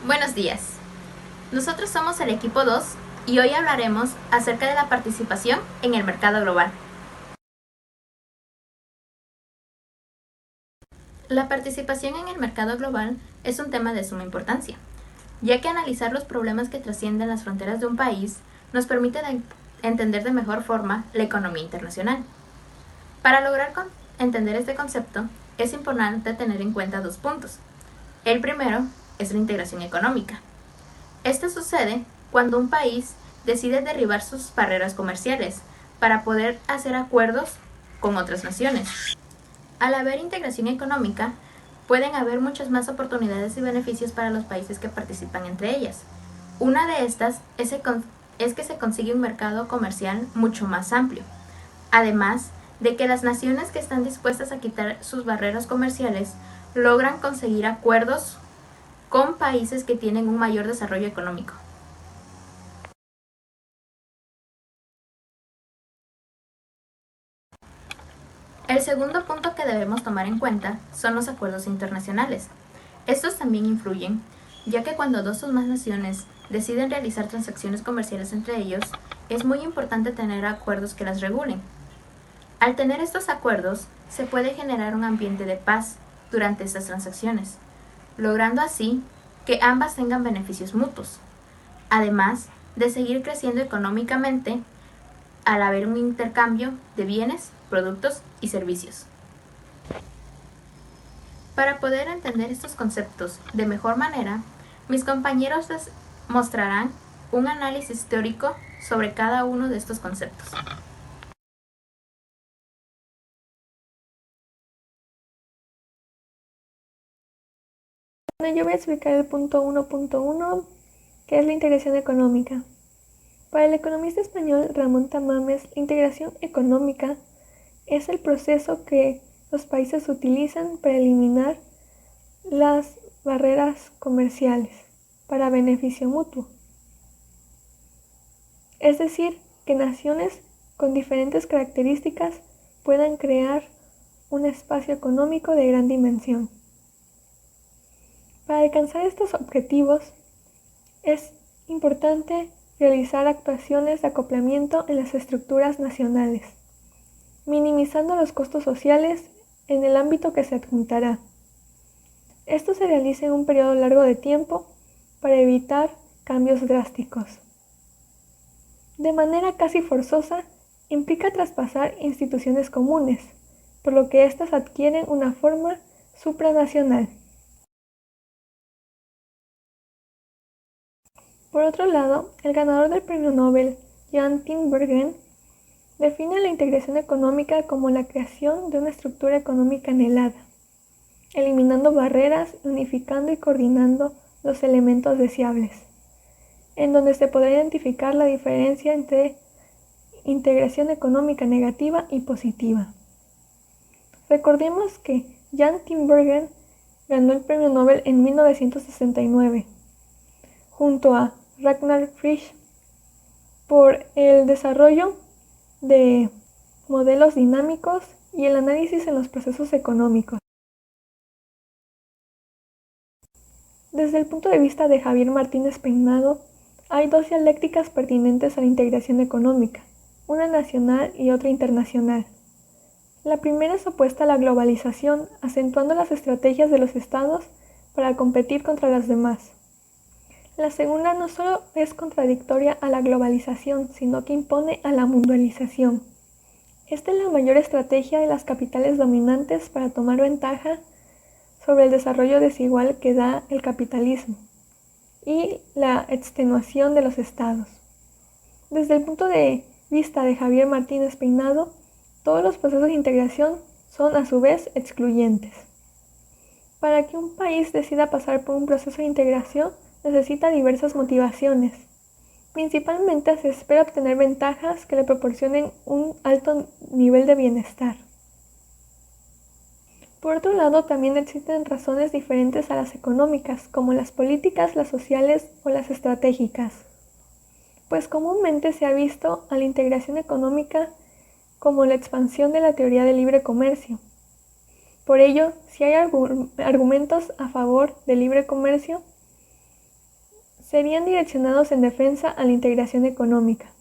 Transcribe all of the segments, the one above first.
Buenos días. Nosotros somos el equipo 2 y hoy hablaremos acerca de la participación en el mercado global. La participación en el mercado global es un tema de suma importancia, ya que analizar los problemas que trascienden las fronteras de un país nos permite entender de mejor forma la economía internacional. Para lograr entender este concepto, es importante tener en cuenta dos puntos. El primero es la integración económica. Esto sucede cuando un país decide derribar sus barreras comerciales para poder hacer acuerdos con otras naciones. Al haber integración económica, pueden haber muchas más oportunidades y beneficios para los países que participan entre ellas. Una de estas es que se consigue un mercado comercial mucho más amplio. Además de que las naciones que están dispuestas a quitar sus barreras comerciales logran conseguir acuerdos con países que tienen un mayor desarrollo económico. El segundo punto que debemos tomar en cuenta son los acuerdos internacionales. Estos también influyen, ya que cuando dos o más naciones deciden realizar transacciones comerciales entre ellos, es muy importante tener acuerdos que las regulen. Al tener estos acuerdos, se puede generar un ambiente de paz durante estas transacciones, logrando así que ambas tengan beneficios mutuos, además de seguir creciendo económicamente al haber un intercambio de bienes, productos y servicios. Para poder entender estos conceptos de mejor manera, mis compañeros les mostrarán un análisis teórico sobre cada uno de estos conceptos. Bueno, yo voy a explicar el punto 1.1, que es la integración económica. Para el economista español Ramón Tamames, la integración económica es el proceso que los países utilizan para eliminar las barreras comerciales para beneficio mutuo. Es decir, que naciones con diferentes características puedan crear un espacio económico de gran dimensión. Para alcanzar estos objetivos es importante realizar actuaciones de acoplamiento en las estructuras nacionales, minimizando los costos sociales en el ámbito que se adjuntará. Esto se realiza en un periodo largo de tiempo para evitar cambios drásticos. De manera casi forzosa, implica traspasar instituciones comunes, por lo que éstas adquieren una forma supranacional. Por otro lado, el ganador del premio Nobel, Jan Tinbergen, define la integración económica como la creación de una estructura económica anhelada, eliminando barreras, unificando y coordinando los elementos deseables, en donde se podrá identificar la diferencia entre integración económica negativa y positiva. Recordemos que Jan Tinbergen ganó el premio Nobel en 1969, junto a Ragnar Frisch, por el desarrollo de modelos dinámicos y el análisis en los procesos económicos. Desde el punto de vista de Javier Martínez Peinado, hay dos dialécticas pertinentes a la integración económica, una nacional y otra internacional. La primera es opuesta a la globalización, acentuando las estrategias de los estados para competir contra las demás. La segunda no solo es contradictoria a la globalización, sino que impone a la mundialización. Esta es la mayor estrategia de las capitales dominantes para tomar ventaja sobre el desarrollo desigual que da el capitalismo y la extenuación de los estados. Desde el punto de vista de Javier Martínez Peinado, todos los procesos de integración son a su vez excluyentes. Para que un país decida pasar por un proceso de integración, necesita diversas motivaciones. Principalmente se espera obtener ventajas que le proporcionen un alto nivel de bienestar. Por otro lado, también existen razones diferentes a las económicas, como las políticas, las sociales o las estratégicas, pues comúnmente se ha visto a la integración económica como la expansión de la teoría del libre comercio. Por ello, si hay argumentos a favor del libre comercio, serían direccionados en defensa a la integración económica.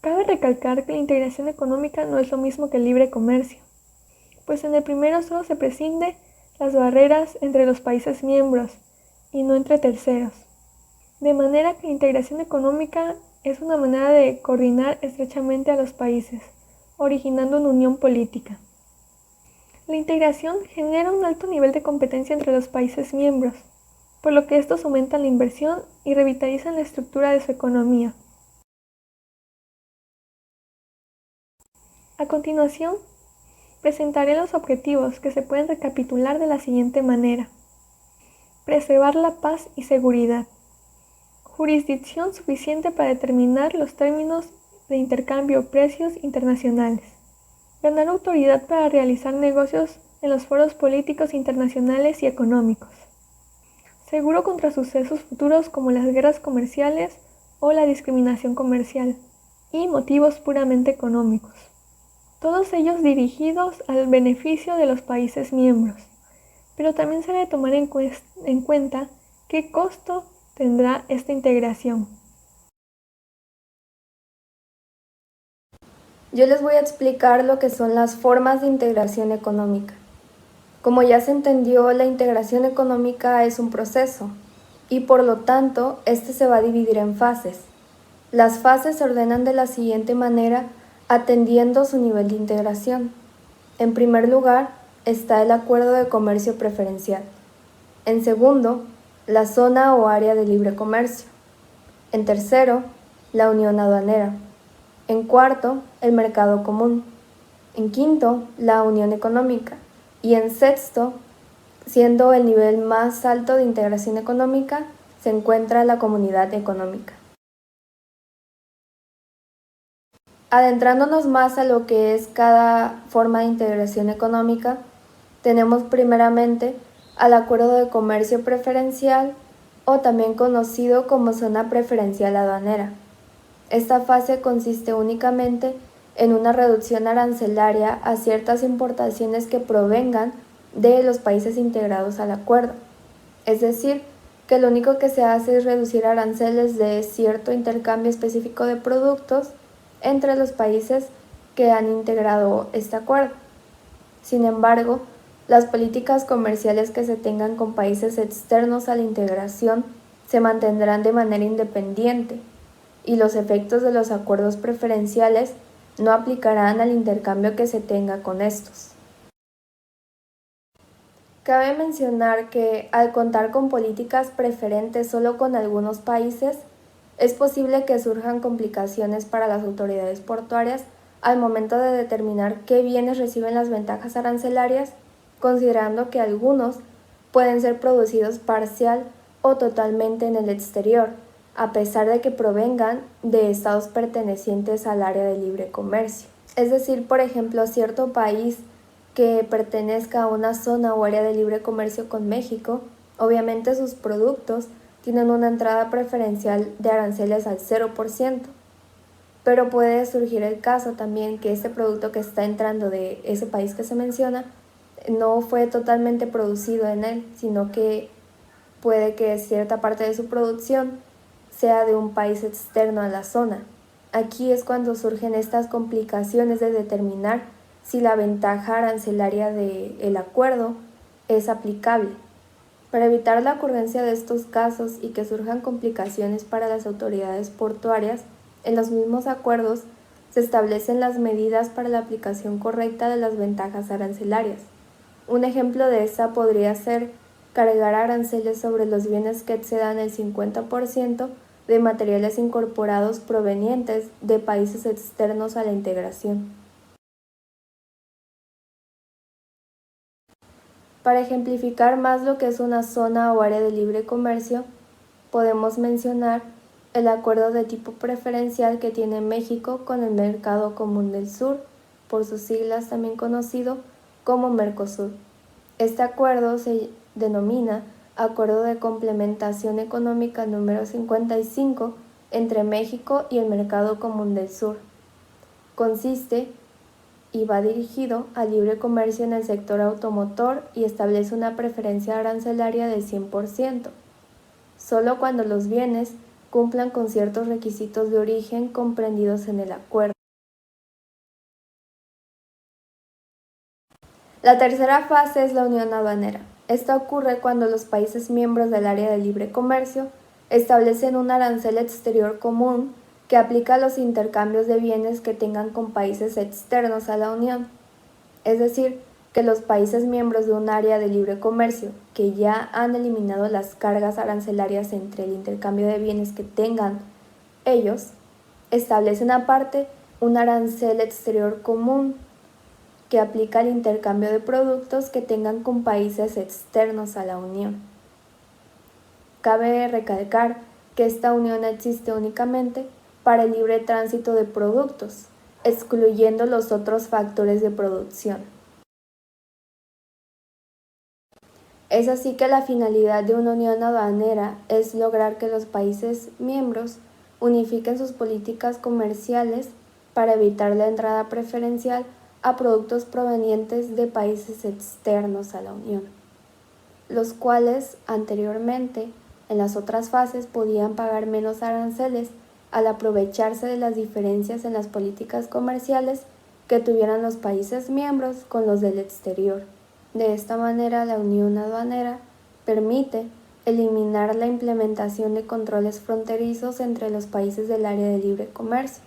Cabe recalcar que la integración económica no es lo mismo que el libre comercio, pues en el primero solo se prescinde las barreras entre los países miembros y no entre terceros. De manera que la integración económica es una manera de coordinar estrechamente a los países, originando una unión política. La integración genera un alto nivel de competencia entre los países miembros, por lo que estos aumentan la inversión y revitalizan la estructura de su economía. A continuación, presentaré los objetivos que se pueden recapitular de la siguiente manera. Preservar la paz y seguridad. Jurisdicción suficiente para determinar los términos de intercambio precios internacionales. Ganar autoridad para realizar negocios en los foros políticos internacionales y económicos. Seguro contra sucesos futuros como las guerras comerciales o la discriminación comercial. Y motivos puramente económicos. Todos ellos dirigidos al beneficio de los países miembros. Pero también se debe tomar en cuenta qué costo tendrá esta integración. Yo les voy a explicar lo que son las formas de integración económica. Como ya se entendió, la integración económica es un proceso y por lo tanto, este se va a dividir en fases. Las fases se ordenan de la siguiente manera, atendiendo su nivel de integración. En primer lugar, está el acuerdo de comercio preferencial. En segundo, la zona o área de libre comercio. En tercero, la unión aduanera. En cuarto, el mercado común. En quinto, la unión económica. Y en sexto, siendo el nivel más alto de integración económica, se encuentra la comunidad económica. Adentrándonos más a lo que es cada forma de integración económica, tenemos primeramente al acuerdo de comercio preferencial o también conocido como zona preferencial aduanera. Esta fase consiste únicamente en una reducción arancelaria a ciertas importaciones que provengan de los países integrados al acuerdo. Es decir, que lo único que se hace es reducir aranceles de cierto intercambio específico de productos entre los países que han integrado este acuerdo. Sin embargo, las políticas comerciales que se tengan con países externos a la integración se mantendrán de manera independiente y los efectos de los acuerdos preferenciales no aplicarán al intercambio que se tenga con estos. Cabe mencionar que al contar con políticas preferentes solo con algunos países, es posible que surjan complicaciones para las autoridades portuarias al momento de determinar qué bienes reciben las ventajas arancelarias, considerando que algunos pueden ser producidos parcial o totalmente en el exterior, a pesar de que provengan de estados pertenecientes al área de libre comercio. Es decir, por ejemplo, cierto país que pertenezca a una zona o área de libre comercio con México, obviamente sus productos tienen una entrada preferencial de aranceles al 0%, pero puede surgir el caso también que ese producto que está entrando de ese país que se menciona no fue totalmente producido en él, sino que puede que cierta parte de su producción sea de un país externo a la zona. Aquí es cuando surgen estas complicaciones de determinar si la ventaja arancelaria del acuerdo es aplicable. Para evitar la ocurrencia de estos casos y que surjan complicaciones para las autoridades portuarias, en los mismos acuerdos se establecen las medidas para la aplicación correcta de las ventajas arancelarias. Un ejemplo de esta podría ser cargar aranceles sobre los bienes que excedan el 50% de materiales incorporados provenientes de países externos a la integración. Para ejemplificar más lo que es una zona o área de libre comercio, podemos mencionar el acuerdo de tipo preferencial que tiene México con el Mercado Común del Sur, por sus siglas también conocido como Mercosur. Este acuerdo se denomina Acuerdo de Complementación Económica número 55 entre México y el Mercado Común del Sur. Consiste y va dirigido al libre comercio en el sector automotor y establece una preferencia arancelaria del 100%, solo cuando los bienes cumplan con ciertos requisitos de origen comprendidos en el acuerdo. La tercera fase es la unión aduanera. Esta ocurre cuando los países miembros del área de libre comercio establecen un arancel exterior común que aplica a los intercambios de bienes que tengan con países externos a la Unión. Es decir, que los países miembros de un área de libre comercio que ya han eliminado las cargas arancelarias entre el intercambio de bienes que tengan ellos, establecen aparte un arancel exterior común que aplica al intercambio de productos que tengan con países externos a la Unión. Cabe recalcar que esta unión existe únicamente para el libre tránsito de productos, excluyendo los otros factores de producción. Es así que la finalidad de una unión aduanera es lograr que los países miembros unifiquen sus políticas comerciales para evitar la entrada preferencial a productos provenientes de países externos a la Unión, los cuales anteriormente en las otras fases podían pagar menos aranceles al aprovecharse de las diferencias en las políticas comerciales que tuvieran los países miembros con los del exterior. De esta manera, la unión aduanera permite eliminar la implementación de controles fronterizos entre los países del área de libre comercio.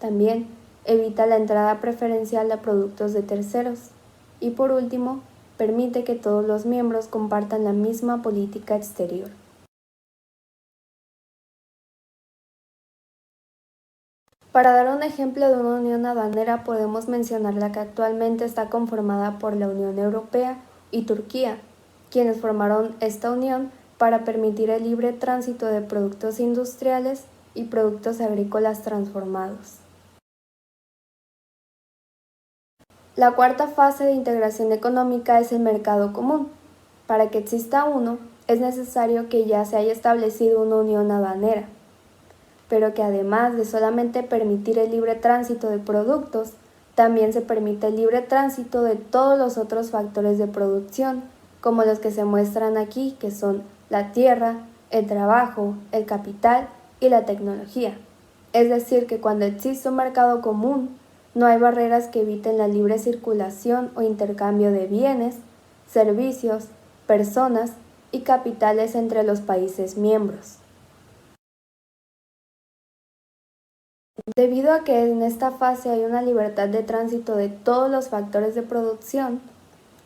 También evita la entrada preferencial a productos de terceros. Y por último, permite que todos los miembros compartan la misma política exterior. Para dar un ejemplo de una unión aduanera podemos mencionar la que actualmente está conformada por la Unión Europea y Turquía, quienes formaron esta unión para permitir el libre tránsito de productos industriales y productos agrícolas transformados. La cuarta fase de integración económica es el mercado común. Para que exista uno, es necesario que ya se haya establecido una unión aduanera, pero que además de solamente permitir el libre tránsito de productos, también se permite el libre tránsito de todos los otros factores de producción, como los que se muestran aquí, que son la tierra, el trabajo, el capital y la tecnología. Es decir, que cuando existe un mercado común, no hay barreras que eviten la libre circulación o intercambio de bienes, servicios, personas y capitales entre los países miembros. Debido a que en esta fase hay una libertad de tránsito de todos los factores de producción,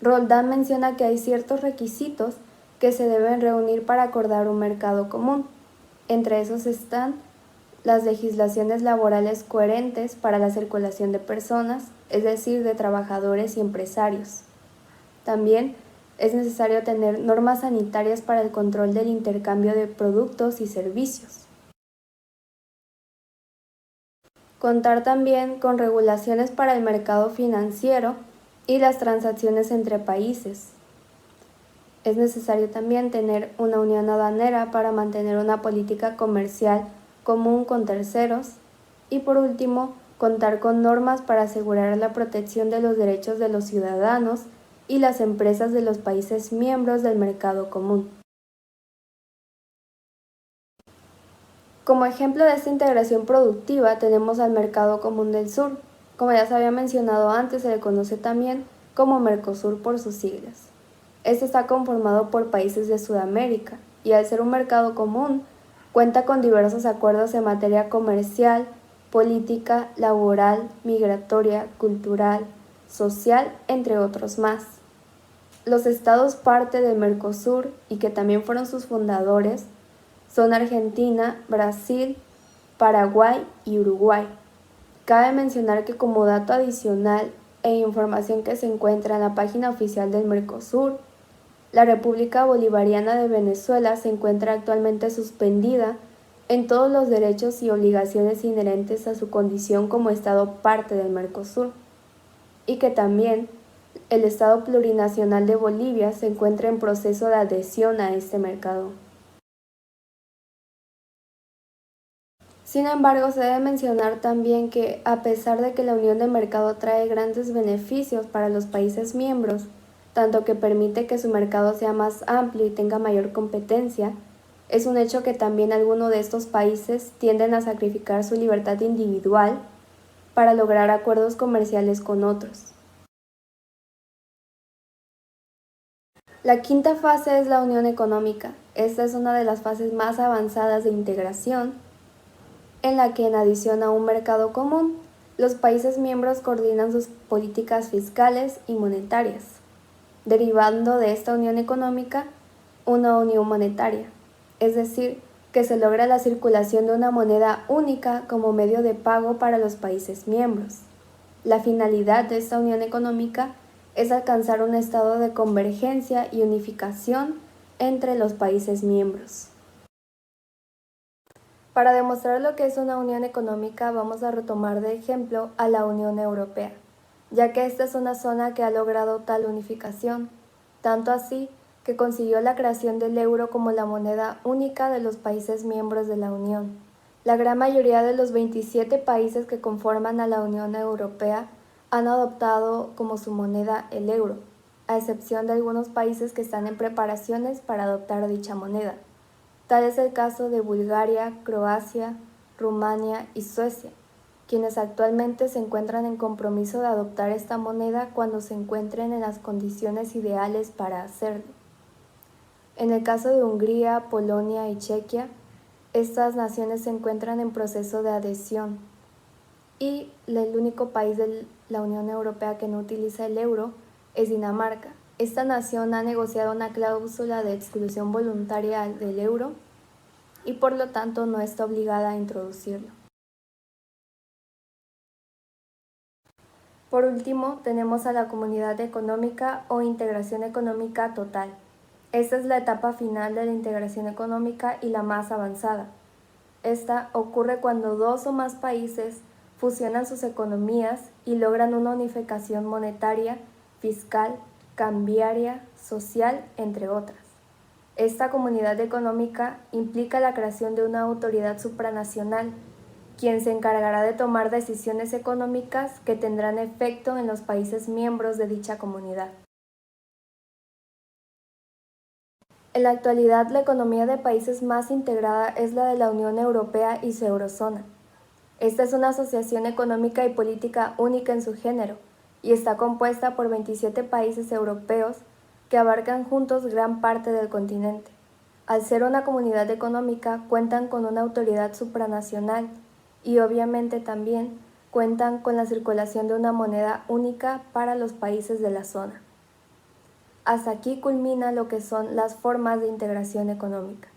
Roldán menciona que hay ciertos requisitos que se deben reunir para acordar un mercado común. Entre esos están las legislaciones laborales coherentes para la circulación de personas, es decir, de trabajadores y empresarios. También es necesario tener normas sanitarias para el control del intercambio de productos y servicios. Contar también con regulaciones para el mercado financiero y las transacciones entre países. Es necesario también tener una unión aduanera para mantener una política comercial común con terceros y por último, contar con normas para asegurar la protección de los derechos de los ciudadanos y las empresas de los países miembros del mercado común. Como ejemplo de esta integración productiva tenemos al Mercado Común del Sur. Como ya se había mencionado antes, se le conoce también como Mercosur por sus siglas. Este está conformado por países de Sudamérica y al ser un mercado común, cuenta con diversos acuerdos en materia comercial, política, laboral, migratoria, cultural, social, entre otros más. Los estados parte del Mercosur y que también fueron sus fundadores son Argentina, Brasil, Paraguay y Uruguay. Cabe mencionar que como dato adicional e información que se encuentra en la página oficial del Mercosur, la República Bolivariana de Venezuela se encuentra actualmente suspendida en todos los derechos y obligaciones inherentes a su condición como Estado parte del Mercosur, y que también el Estado plurinacional de Bolivia se encuentra en proceso de adhesión a este mercado. Sin embargo, se debe mencionar también que, a pesar de que la unión de mercado trae grandes beneficios para los países miembros, tanto que permite que su mercado sea más amplio y tenga mayor competencia, Es un hecho que también algunos de estos países tienden a sacrificar su libertad individual para lograr acuerdos comerciales con otros. La quinta fase es la unión económica. Esta es una de las fases más avanzadas de integración, en la que en adición a un mercado común, los países miembros coordinan sus políticas fiscales y monetarias, derivando de esta unión económica una unión monetaria, es decir, que se logra la circulación de una moneda única como medio de pago para los países miembros. La finalidad de esta unión económica es alcanzar un estado de convergencia y unificación entre los países miembros. Para demostrar lo que es una unión económica, vamos a retomar de ejemplo a la Unión Europea, ya que esta es una zona que ha logrado tal unificación, tanto así que consiguió la creación del euro como la moneda única de los países miembros de la Unión. La gran mayoría de los 27 países que conforman a la Unión Europea han adoptado como su moneda el euro, a excepción de algunos países que están en preparaciones para adoptar dicha moneda. Tal es el caso de Bulgaria, Croacia, Rumania y Suecia, quienes actualmente se encuentran en compromiso de adoptar esta moneda cuando se encuentren en las condiciones ideales para hacerlo. En el caso de Hungría, Polonia y Chequia, estas naciones se encuentran en proceso de adhesión y el único país de la Unión Europea que no utiliza el euro es Dinamarca. Esta nación ha negociado una cláusula de exclusión voluntaria del euro y por lo tanto no está obligada a introducirlo. Por último, tenemos a la Comunidad Económica o Integración Económica Total. Esta es la etapa final de la integración económica y la más avanzada. Esta ocurre cuando dos o más países fusionan sus economías y logran una unificación monetaria, fiscal, cambiaria, social, entre otras. Esta comunidad económica implica la creación de una autoridad supranacional, quien se encargará de tomar decisiones económicas que tendrán efecto en los países miembros de dicha comunidad. En la actualidad, la economía de países más integrada es la de la Unión Europea y su eurozona. Esta es una asociación económica y política única en su género y está compuesta por 27 países europeos que abarcan juntos gran parte del continente. Al ser una comunidad económica, cuentan con una autoridad supranacional y obviamente también cuentan con la circulación de una moneda única para los países de la zona. Hasta aquí culmina lo que son las formas de integración económica.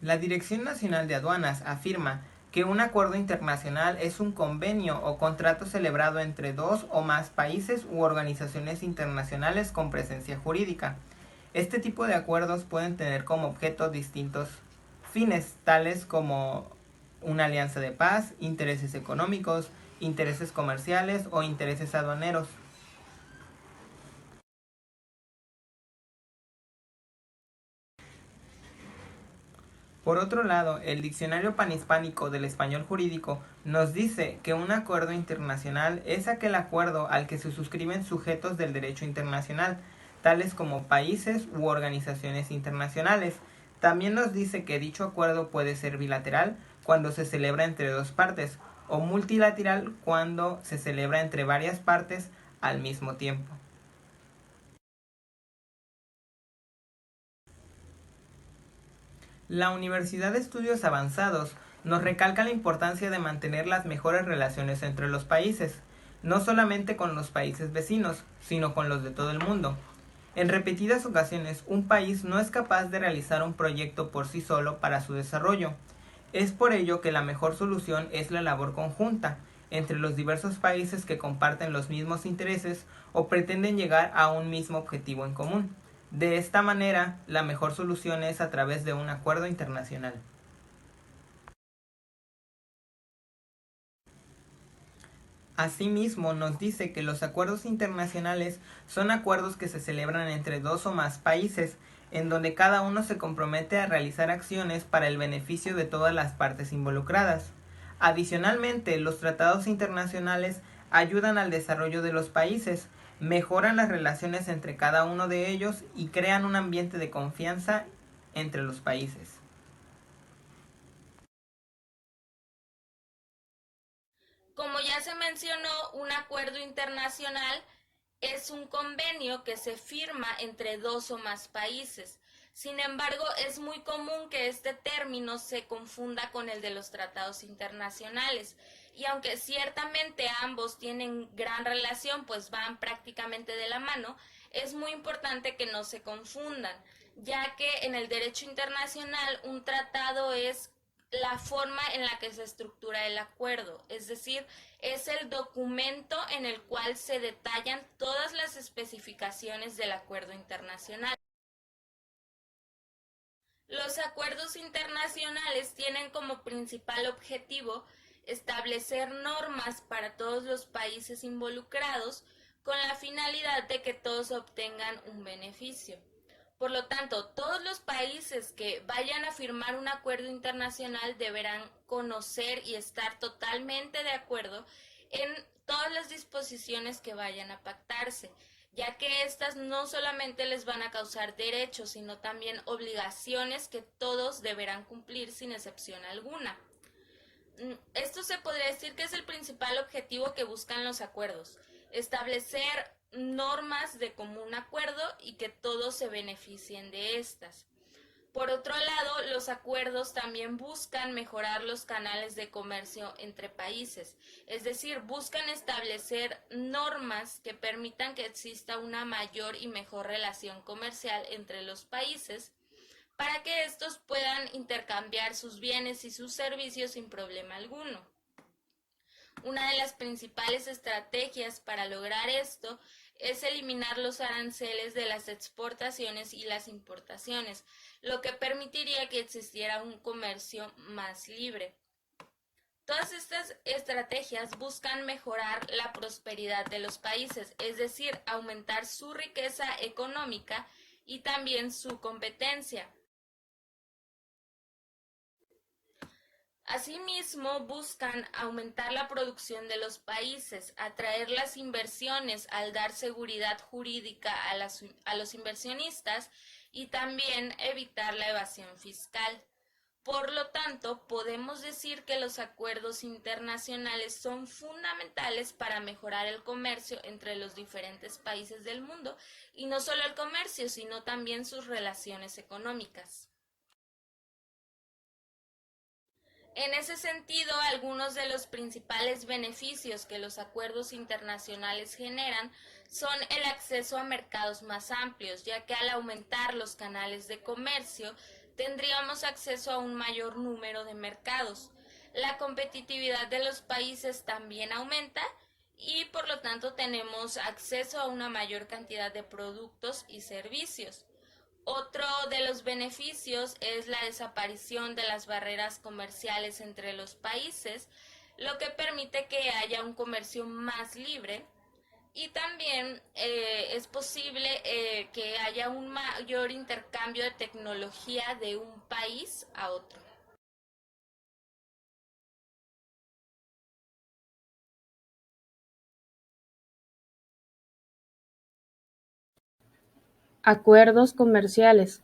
La Dirección Nacional de Aduanas afirma que un acuerdo internacional es un convenio o contrato celebrado entre dos o más países u organizaciones internacionales con presencia jurídica. Este tipo de acuerdos pueden tener como objeto distintos fines, tales como una alianza de paz, intereses económicos, intereses comerciales o intereses aduaneros. Por otro lado, el Diccionario Panhispánico del Español Jurídico nos dice que un acuerdo internacional es aquel acuerdo al que se suscriben sujetos del derecho internacional, tales como países u organizaciones internacionales. También nos dice que dicho acuerdo puede ser bilateral cuando se celebra entre dos partes o multilateral cuando se celebra entre varias partes al mismo tiempo. La Universidad de Estudios Avanzados nos recalca la importancia de mantener las mejores relaciones entre los países, no solamente con los países vecinos, sino con los de todo el mundo. En repetidas ocasiones, un país no es capaz de realizar un proyecto por sí solo para su desarrollo. Es por ello que la mejor solución es la labor conjunta entre los diversos países que comparten los mismos intereses o pretenden llegar a un mismo objetivo en común. De esta manera, la mejor solución es a través de un acuerdo internacional. Asimismo, nos dice que los acuerdos internacionales son acuerdos que se celebran entre dos o más países, en donde cada uno se compromete a realizar acciones para el beneficio de todas las partes involucradas. Adicionalmente, los tratados internacionales ayudan al desarrollo de los países, mejoran las relaciones entre cada uno de ellos y crean un ambiente de confianza entre los países. Como ya se mencionó, un acuerdo internacional es un convenio que se firma entre dos o más países. Sin embargo, es muy común que este término se confunda con el de los tratados internacionales. Y aunque ciertamente ambos tienen gran relación, pues van prácticamente de la mano, es muy importante que no se confundan, ya que en el derecho internacional un tratado es la forma en la que se estructura el acuerdo, es decir, es el documento en el cual se detallan todas las especificaciones del acuerdo internacional. Los acuerdos internacionales tienen como principal objetivo establecer normas para todos los países involucrados con la finalidad de que todos obtengan un beneficio. Por lo tanto, todos los países que vayan a firmar un acuerdo internacional deberán conocer y estar totalmente de acuerdo en todas las disposiciones que vayan a pactarse, ya que estas no solamente les van a causar derechos, sino también obligaciones que todos deberán cumplir sin excepción alguna. Esto se podría decir que es el principal objetivo que buscan los acuerdos, establecer normas de común acuerdo y que todos se beneficien de estas. Por otro lado, los acuerdos también buscan mejorar los canales de comercio entre países, es decir, buscan establecer normas que permitan que exista una mayor y mejor relación comercial entre los países para que estos puedan intercambiar sus bienes y sus servicios sin problema alguno. Una de las principales estrategias para lograr esto es eliminar los aranceles de las exportaciones y las importaciones, lo que permitiría que existiera un comercio más libre. Todas estas estrategias buscan mejorar la prosperidad de los países, es decir, aumentar su riqueza económica y también su competencia. Asimismo, buscan aumentar la producción de los países, atraer las inversiones al dar seguridad jurídica a los inversionistas y también evitar la evasión fiscal. Por lo tanto, podemos decir que los acuerdos internacionales son fundamentales para mejorar el comercio entre los diferentes países del mundo, y no solo el comercio, sino también sus relaciones económicas. En ese sentido, algunos de los principales beneficios que los acuerdos internacionales generan son el acceso a mercados más amplios, ya que al aumentar los canales de comercio, tendríamos acceso a un mayor número de mercados. La competitividad de los países también aumenta y por lo tanto tenemos acceso a una mayor cantidad de productos y servicios. Otro de los beneficios es la desaparición de las barreras comerciales entre los países, lo que permite que haya un comercio más libre, y también es posible que haya un mayor intercambio de tecnología de un país a otro. Acuerdos comerciales.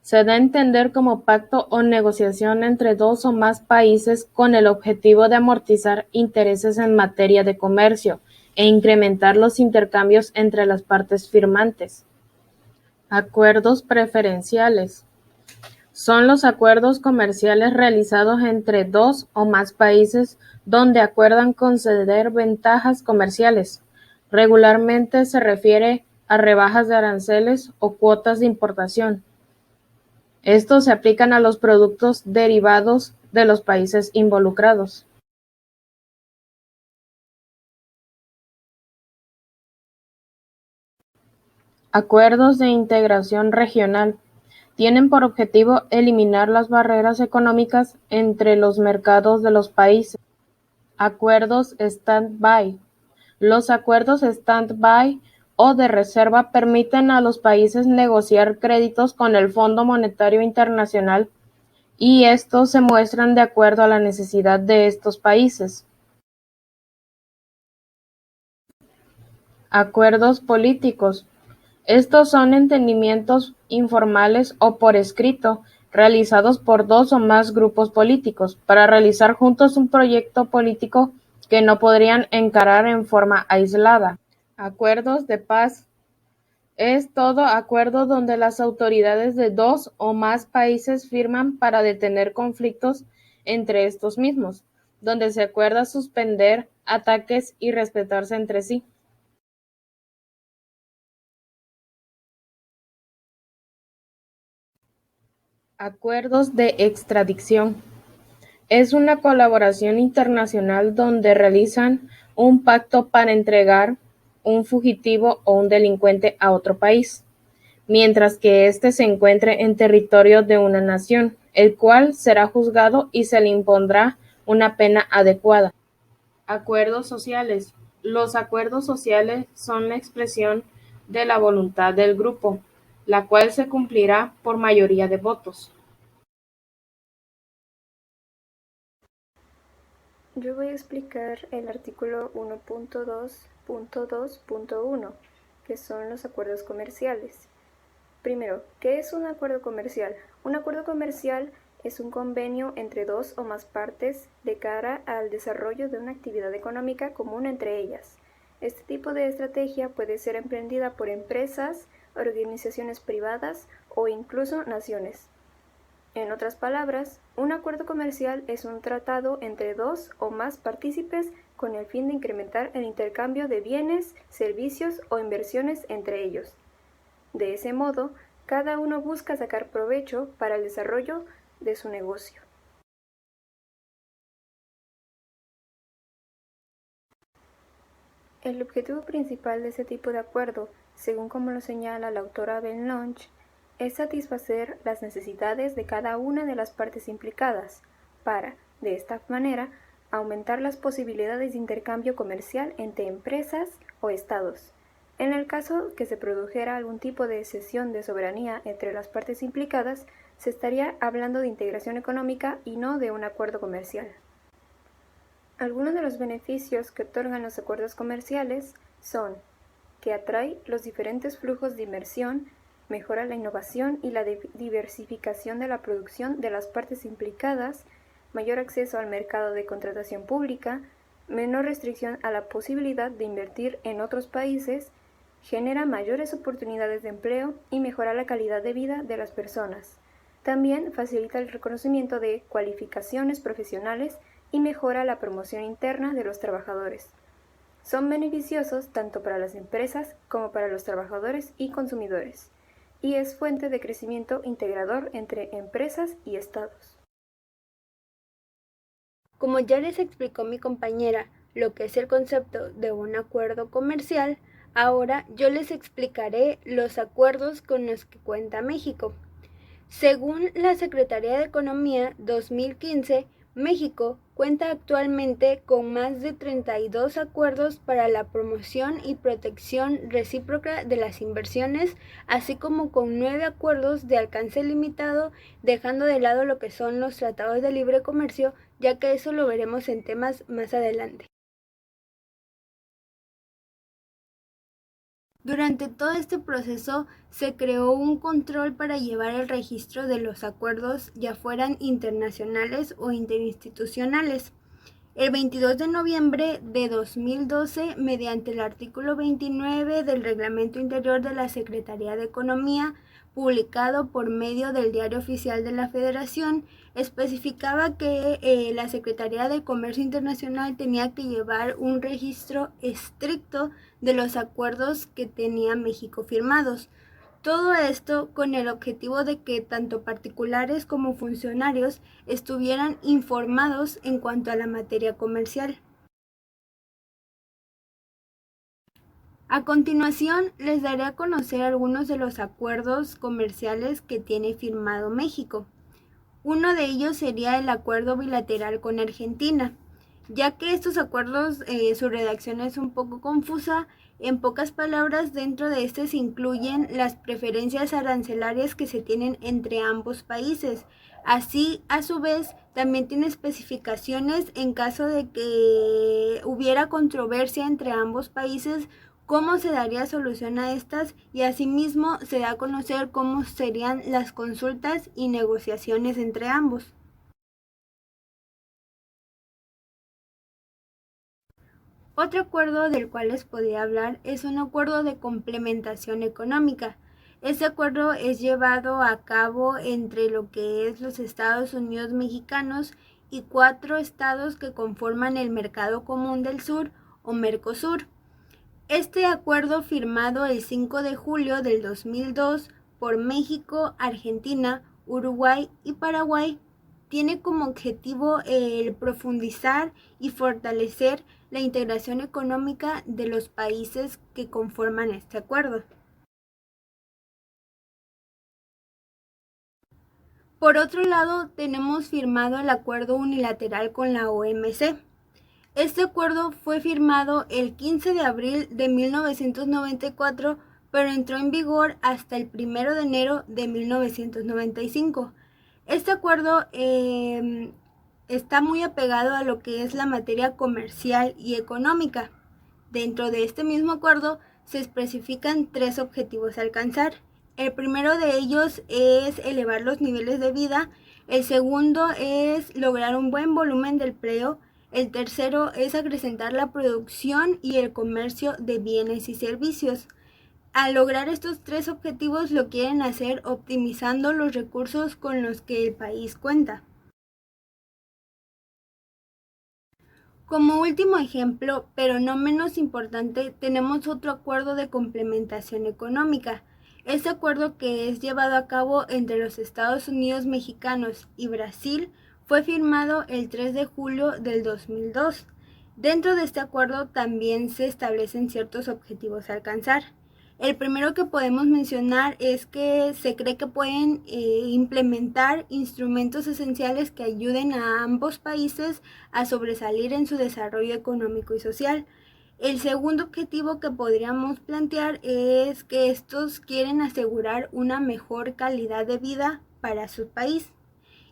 Se da a entender como pacto o negociación entre dos o más países con el objetivo de amortizar intereses en materia de comercio e incrementar los intercambios entre las partes firmantes. Acuerdos preferenciales. Son los acuerdos comerciales realizados entre dos o más países donde acuerdan conceder ventajas comerciales. Regularmente se refiere a rebajas de aranceles o cuotas de importación. Estos se aplican a los productos derivados de los países involucrados. Acuerdos de integración regional. Tienen por objetivo eliminar las barreras económicas entre los mercados de los países. Acuerdos stand-by. Los acuerdos stand-by o de reserva permiten a los países negociar créditos con el Fondo Monetario Internacional y estos se muestran de acuerdo a la necesidad de estos países. Acuerdos políticos. Estos son entendimientos informales o por escrito, realizados por dos o más grupos políticos, para realizar juntos un proyecto político que no podrían encarar en forma aislada. Acuerdos de paz. Es todo acuerdo donde las autoridades de dos o más países firman para detener conflictos entre estos mismos, donde se acuerda suspender ataques y respetarse entre sí. Acuerdos de extradición. Es una colaboración internacional donde realizan un pacto para entregar un fugitivo o un delincuente a otro país, mientras que éste se encuentre en territorio de una nación, el cual será juzgado y se le impondrá una pena adecuada. Acuerdos sociales. Los acuerdos sociales son la expresión de la voluntad del grupo, la cual se cumplirá por mayoría de votos. Yo voy a explicar el artículo 1.2.2.1, que son los acuerdos comerciales. Primero, ¿qué es un acuerdo comercial? Un acuerdo comercial es un convenio entre dos o más partes de cara al desarrollo de una actividad económica común entre ellas. Este tipo de estrategia puede ser emprendida por empresas, organizaciones privadas o incluso naciones. En otras palabras, un acuerdo comercial es un tratado entre dos o más partícipes con el fin de incrementar el intercambio de bienes, servicios o inversiones entre ellos. De ese modo, cada uno busca sacar provecho para el desarrollo de su negocio. El objetivo principal de este tipo de acuerdo, según como lo señala la autora Ben Launch, es satisfacer las necesidades de cada una de las partes implicadas para, de esta manera, aumentar las posibilidades de intercambio comercial entre empresas o estados. En el caso que se produjera algún tipo de cesión de soberanía entre las partes implicadas, se estaría hablando de integración económica y no de un acuerdo comercial. Algunos de los beneficios que otorgan los acuerdos comerciales son que atrae los diferentes flujos de inversión, mejora la innovación y la diversificación de la producción de las partes implicadas, mayor acceso al mercado de contratación pública, menor restricción a la posibilidad de invertir en otros países, genera mayores oportunidades de empleo y mejora la calidad de vida de las personas. También facilita el reconocimiento de cualificaciones profesionales y mejora la promoción interna de los trabajadores. Son beneficiosos tanto para las empresas como para los trabajadores y consumidores, y es fuente de crecimiento integrador entre empresas y estados. Como ya les explicó mi compañera lo que es el concepto de un acuerdo comercial, ahora yo les explicaré los acuerdos con los que cuenta México. Según la Secretaría de Economía 2015, México cuenta actualmente con más de 32 acuerdos para la promoción y protección recíproca de las inversiones, así como con 9 acuerdos de alcance limitado, dejando de lado lo que son los tratados de libre comercio, ya que eso lo veremos en temas más adelante. Durante todo este proceso se creó un control para llevar el registro de los acuerdos, ya fueran internacionales o interinstitucionales. El 22 de noviembre de 2012, mediante el artículo 29 del Reglamento Interior de la Secretaría de Economía, publicado por medio del Diario Oficial de la Federación, especificaba que la Secretaría de Comercio Internacional tenía que llevar un registro estricto de los acuerdos que tenía México firmados. Todo esto con el objetivo de que tanto particulares como funcionarios estuvieran informados en cuanto a la materia comercial. A continuación, les daré a conocer algunos de los acuerdos comerciales que tiene firmado México. Uno de ellos sería el acuerdo bilateral con Argentina. ya que estos acuerdos, su redacción es un poco confusa. En pocas palabras, dentro de este se incluyen las preferencias arancelarias que se tienen entre ambos países. Así, a su vez, también tiene especificaciones en caso de que hubiera controversia entre ambos países, cómo se daría solución a estas, y asimismo se da a conocer cómo serían las consultas y negociaciones entre ambos. Otro acuerdo del cual les podría hablar es un acuerdo de complementación económica. Este acuerdo es llevado a cabo entre lo que es los Estados Unidos mexicanos y 4 estados que conforman el Mercado Común del Sur o Mercosur. Este acuerdo, firmado el 5 de julio del 2002 por México, Argentina, Uruguay y Paraguay, tiene como objetivo el profundizar y fortalecer la integración económica de los países que conforman este acuerdo. Por otro lado, tenemos firmado el acuerdo unilateral con la OMC. Este acuerdo fue firmado el 15 de abril de 1994, pero entró en vigor hasta el 1 de enero de 1995. Este acuerdo está muy apegado a lo que es la materia comercial y económica. Dentro de este mismo acuerdo se especifican 3 objetivos a alcanzar. El primero de ellos es elevar los niveles de vida, el segundo es lograr un buen volumen de empleo, el tercero es acrecentar la producción y el comercio de bienes y servicios. Al lograr estos 3 objetivos lo quieren hacer optimizando los recursos con los que el país cuenta. Como último ejemplo, pero no menos importante, tenemos otro acuerdo de complementación económica. Este acuerdo, que es llevado a cabo entre los Estados Unidos mexicanos y Brasil, fue firmado el 3 de julio del 2002. Dentro de este acuerdo también se establecen ciertos objetivos a alcanzar. El primero que podemos mencionar es que se cree que pueden implementar instrumentos esenciales que ayuden a ambos países a sobresalir en su desarrollo económico y social. El segundo objetivo que podríamos plantear es que estos quieren asegurar una mejor calidad de vida para su país.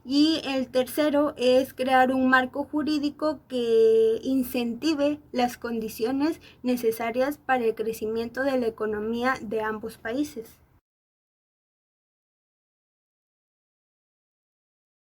Y el tercero es crear un marco jurídico que incentive las condiciones necesarias para el crecimiento de la economía de ambos países.